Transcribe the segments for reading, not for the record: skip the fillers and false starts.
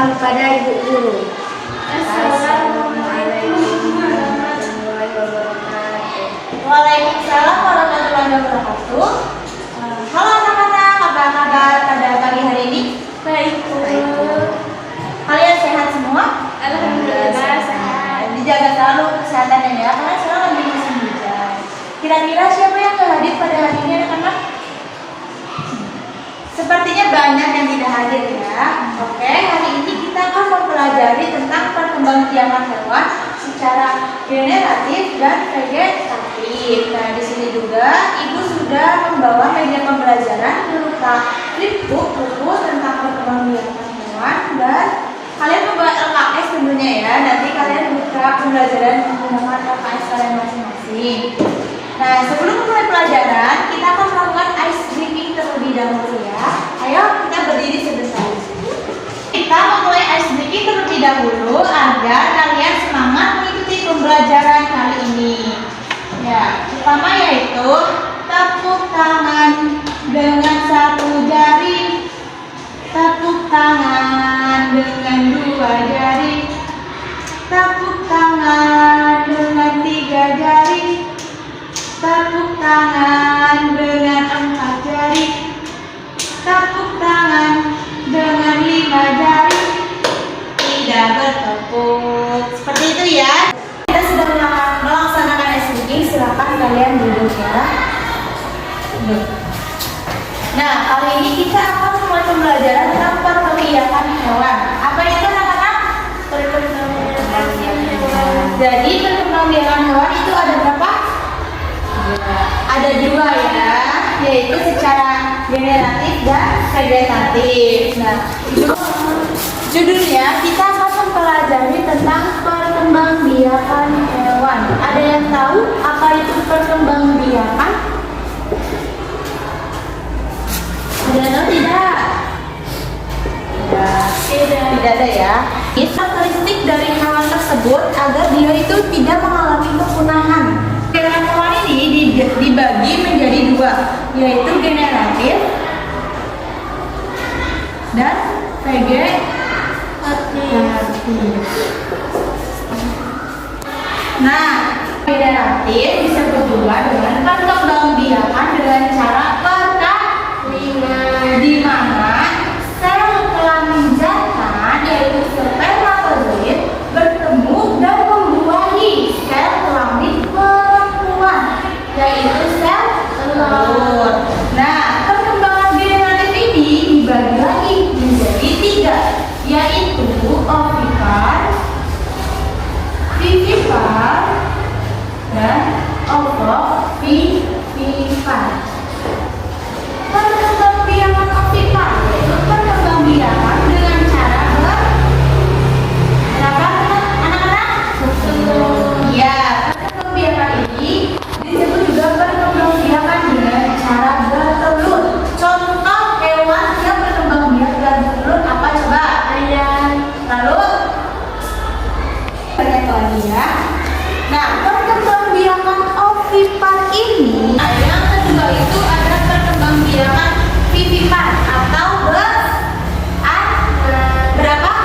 kepada Ibu Guru. Assalamualaikum warahmatullahi wabarakatuh. Waalaikumsalam warahmatullahi wabarakatuh. Halo anak-anak, apa kabar pada pagi hari ini? Baik, Kalian sehat semua? Alhamdulillah sehat. Dijaga selalu kesehatannya ya, karena sekarang lagi musim hujan. Kira-kira siapa yang gak hadir pada hari ini anak-anak? Sepertinya banyak yang tidak hadir ya. Oke, hari ini kita akan mempelajari tentang perkembangbiakan hewan secara generatif dan vegetatif. Nah, di sini juga Ibu sudah membawa media pembelajaran berupa flipbook buku tentang perkembangbiakan hewan dan kalian membawa LKS tentunya ya. Nanti kalian buka pembelajaran menggunakan LKS kalian masing-masing. Nah, sebelum mulai pelajaran, kita akan melakukan ice breaking terlebih dahulu ya. Ayo kita berdiri sebentar. Kita memulai ice breaking terlebih dahulu agar kalian semangat mengikuti pembelajaran kali ini. Ya, pertama yaitu tepuk tangan dengan satu jari, tepuk tangan dengan dua jari, tepuk tangan dengan tiga jari, tepuk tangan dengan empat jari, tepuk tangan dengan lima jari, tidak bertepuk. Seperti itu ya. Kita sudah melaksanakan ice breaking, silakan kalian duduk ya. Duduk. Nah, kali ini kita akan mulai pembelajaran tentang perkembangbiakan hewan. Apa itu anak-anak? Perkembangbiakan hewan. Jadi perkembangbiakan hewan itu ada berapa? Ada dua ya, yaitu secara generatif dan vegetatif. Nah, itu judulnya kita akan mempelajari tentang perkembangbiakan hewan. Ada yang tahu apa itu perkembangbiakan? Ada yang tahu tidak? Tidak ada ya. Karakteristik dari hewan tersebut agar dia itu tidak mengalami kepunahan. Hewan ini dibagi menjadi dua, yaitu generatif dan vegetatif. Nah, generatif disebut juga dengan perkembangbiakan dengan cara perkawinan, di mana sel kelamin jantan yaitu spermatozoid bertemu dan membuahi sel kelamin perempuan yaitu sel telur. Nah, perkembangan generatif ini dibagi lagi menjadi tiga, yaitu ovipar, vivipar, dan ovovivipar. Perkembangbiakan ovipar yaitu perkembangbiakan dengan cara anak-anak? Ya, perkembangbiakan ini disebut juga perkembangbiakan dengan cara bertelur. Contoh hewan yang berkembangbiakan bertelur apa coba? Ayam. Lalu banyak lagi ya. Nah, perkembangbiakan ovipar ini, yang kedua itu ada perkembangbiakan vivipar atau berapa?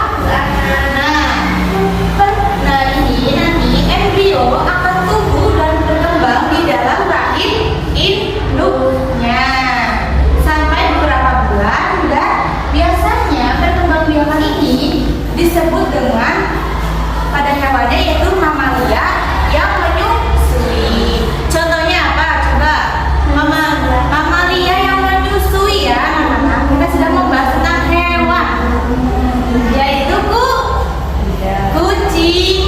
Nah, ini nanti embrio akan tumbuh dan berkembang di dalam rahim induknya sampai beberapa bulan, dan biasanya perkembangbiakan ini disebut dengan pada hewannya yaitu mamalia yang menyusui. Contohnya apa? Coba mamalia yang menyusui ya anak-anak. Kita sedang membahas tentang hewan, yaitu kucing,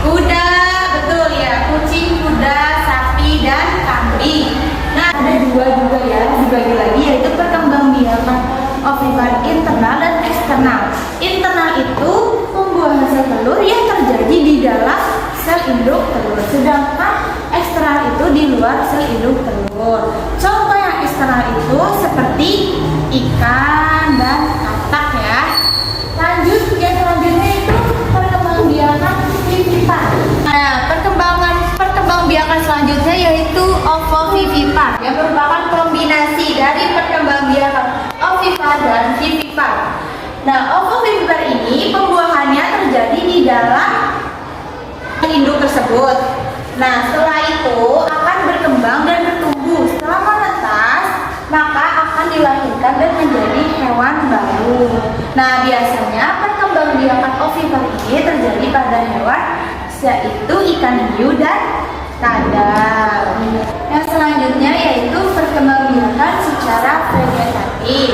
kuda, betul ya, kucing, kuda, sapi, dan kambing. Nah, ada dua juga ya, dibagi lagi, yaitu perkembangbiakan ovipar internal dan eksternal. Internal itu pembuahan sel telur yang terjadi di dalam sel induk telur, sedangkan eksternal itu di luar sel induk telur. Contoh yang eksternal itu seperti ikan dan katak ya. Lanjut, yang selanjutnya itu perkembangbiakan vivipar. Nah, perkembangbiakan selanjutnya yaitu ovovivipar, yang merupakan kombinasi dari perkembangbiakan ovipar dan vivipar. Nah, ovovivipar ini ini pembuahannya terjadi di dalam induk tersebut. Nah, setelah itu akan berkembang dan bertumbuh. Setelah menetas, maka akan dilahirkan dan menjadi hewan baru. Nah, biasanya perkembangbiakan ovipar ini terjadi pada hewan yaitu ikan hiu dan kadal. Yang selanjutnya yaitu perkembangbiakan secara vegetatif.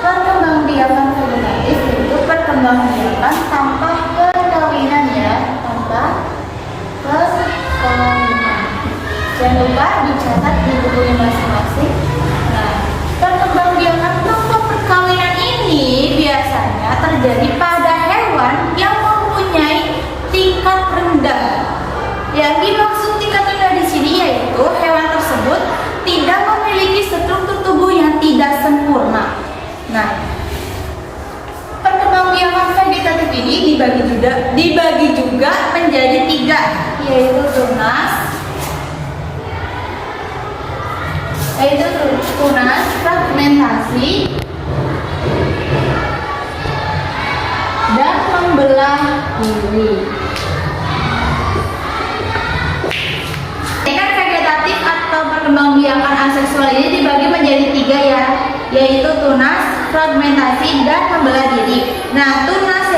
Perkembangbiakan vegetatif yaitu perkembangbiakan tanpa perkawinan ya, tanpa perkawinan. Jangan lupa dicatat di bukunya masing-masing. Nah, perkembangbiakan tanpa perkawinan ini biasanya terjadi pada hewan yang mempunyai tingkat rendah. Yang dimaksud tingkat rendah di sini yaitu hewan tersebut tidak memiliki struktur tubuh yang tidak sempurna. Nah, perkembangbiakan vegetatif ini dibagi juga menjadi 3, yaitu tunas, fragmentasi, dan membelah diri. Tingkat vegetatif atau perkembangbiakan aseksual ini dibagi menjadi 3 ya, yaitu tunas, fragmentasi, dan membelah diri. Nah, tunas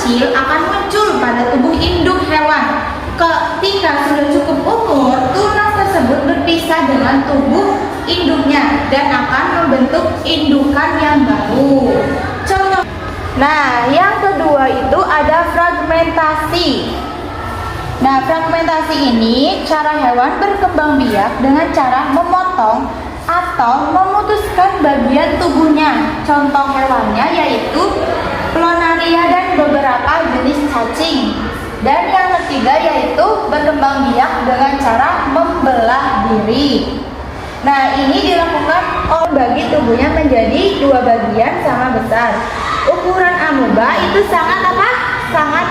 kecil akan muncul pada tubuh induk hewan. Ketika sudah cukup umur, tunas tersebut berpisah dengan tubuh induknya dan akan membentuk indukan yang baru. Contoh. Nah, yang kedua itu ada fragmentasi. Nah, fragmentasi ini cara hewan berkembang biak dengan cara memotong atau memutuskan bagian tubuhnya. Contoh hewannya yaitu Planaria dan beberapa jenis cacing. Dan yang ketiga yaitu berkembang biak dengan cara membelah diri. Nah, ini dilakukan bagi tubuhnya menjadi 2 bagian sama besar. Ukuran amoeba itu sangat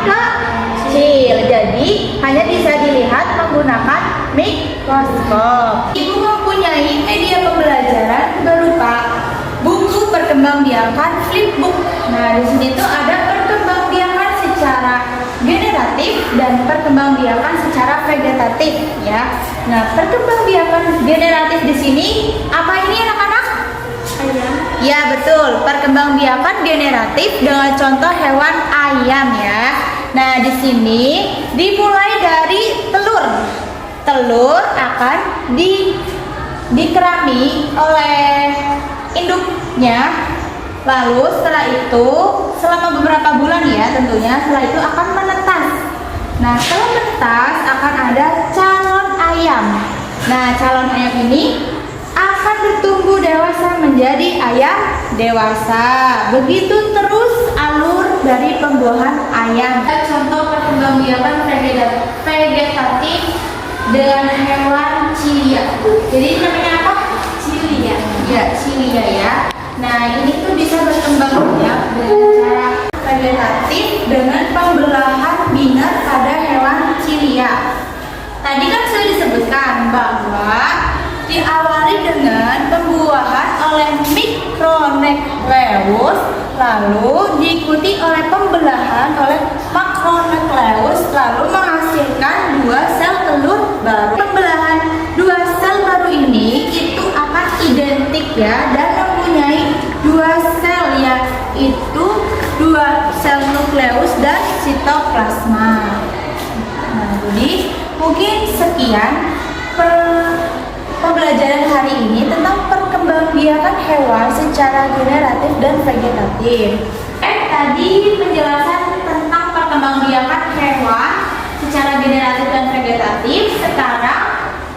kecil. Jadi hanya bisa dilihat menggunakan mikroskop. Ibu mempunyai media pembelajaran berupa buku perkembangbiakan flipbook. Nah, di sini tuh ada perkembangbiakan secara generatif dan perkembangbiakan secara vegetatif ya. Nah, perkembangbiakan generatif di sini apa ini anak-anak? Ayam. Ya, betul. Perkembangbiakan generatif dengan contoh hewan ayam ya. Nah, di sini dimulai dari telur. Telur akan dikerami oleh induknya. Lalu setelah itu selama beberapa bulan ya tentunya, setelah itu akan menetas. Nah, setelah menetas akan ada calon ayam. Nah, calon ayam ini akan bertumbuh dewasa menjadi ayam dewasa. Begitu terus alur dari pembuahan ayam. Contoh perkembangbiakan vegetatif dengan hewan cilia. Jadi namanya apa? Cilia. Ya, cilia ya. Nah, ini tuh bisa berkembang biak dengan cara vegetatif dengan pembelahan binar pada hewan cilia. Tadi kan sudah disebutkan bahwa diawali dengan pembuahan oleh Micronecleus, lalu diikuti oleh pembelahan oleh Macronecleus, lalu menghasilkan 2 sel telur baru. Pembelahan 2 sel baru ini itu akan identik ya dan mempunyai 2 sel yaitu 2 sel nukleus dan sitoplasma. Nah, jadi mungkin sekian pembelajaran hari ini tentang perkembangbiakan hewan secara generatif dan vegetatif. Tadi penjelasan tentang perkembangbiakan hewan secara generatif dan vegetatif. Sekarang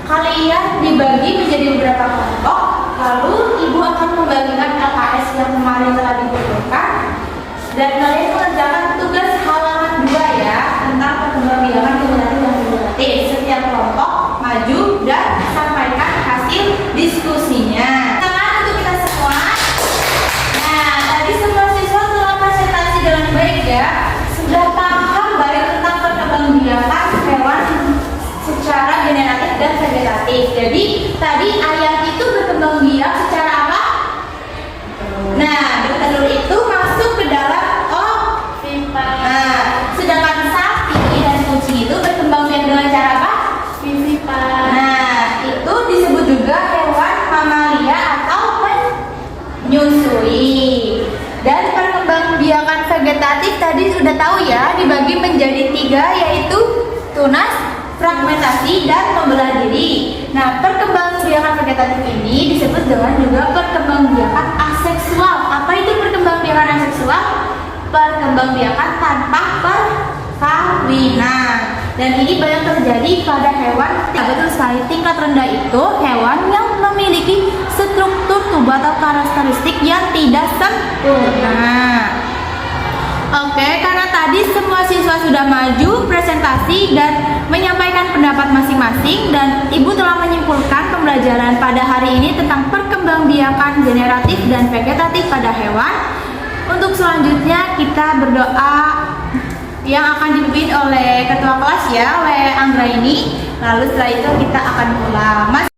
kalian dibagi menjadi beberapa kelompok, lalu ibu akan membagikan LKS yang kemarin telah dibutuhkan dan kalian mengerjakan tugas halaman 2 ya tentang perkembangbiakan generatif dan vegetatif. Setiap kelompok maju dan sampaikan hasil diskusinya. Tangan untuk kita semua. Nah, tadi semua siswa telah presentasi dengan baik ya. Sudah paham baik tentang perkembangbiakan hewan secara generatif dan vegetatif. Jadi tadi ayam itu berkembang biak secara apa? Nah, bertelur itu masuk ke dalam kulit. Dan perkembangbiakan vegetatif tadi sudah tahu ya, dibagi menjadi 3, yaitu tunas, fragmentasi, dan membelah diri. Nah, perkembangbiakan vegetatif ini disebut dengan juga perkembangbiakan aseksual. Apa itu perkembangbiakan aseksual? Perkembangbiakan tanpa perkawinan. Dan ini banyak terjadi pada hewan. Betul sekali, tingkat rendah itu hewan yang memiliki struktur tubuh atau karakteristik yang tidak sempurna. Oke, karena tadi semua siswa sudah maju presentasi dan menyampaikan pendapat masing-masing, dan Ibu telah menyimpulkan pembelajaran pada hari ini tentang perkembangbiakan generatif dan vegetatif pada hewan. Untuk selanjutnya kita berdoa yang akan dipimpin oleh ketua kelas ya, oleh Anggraini. Lalu setelah itu kita akan pulang.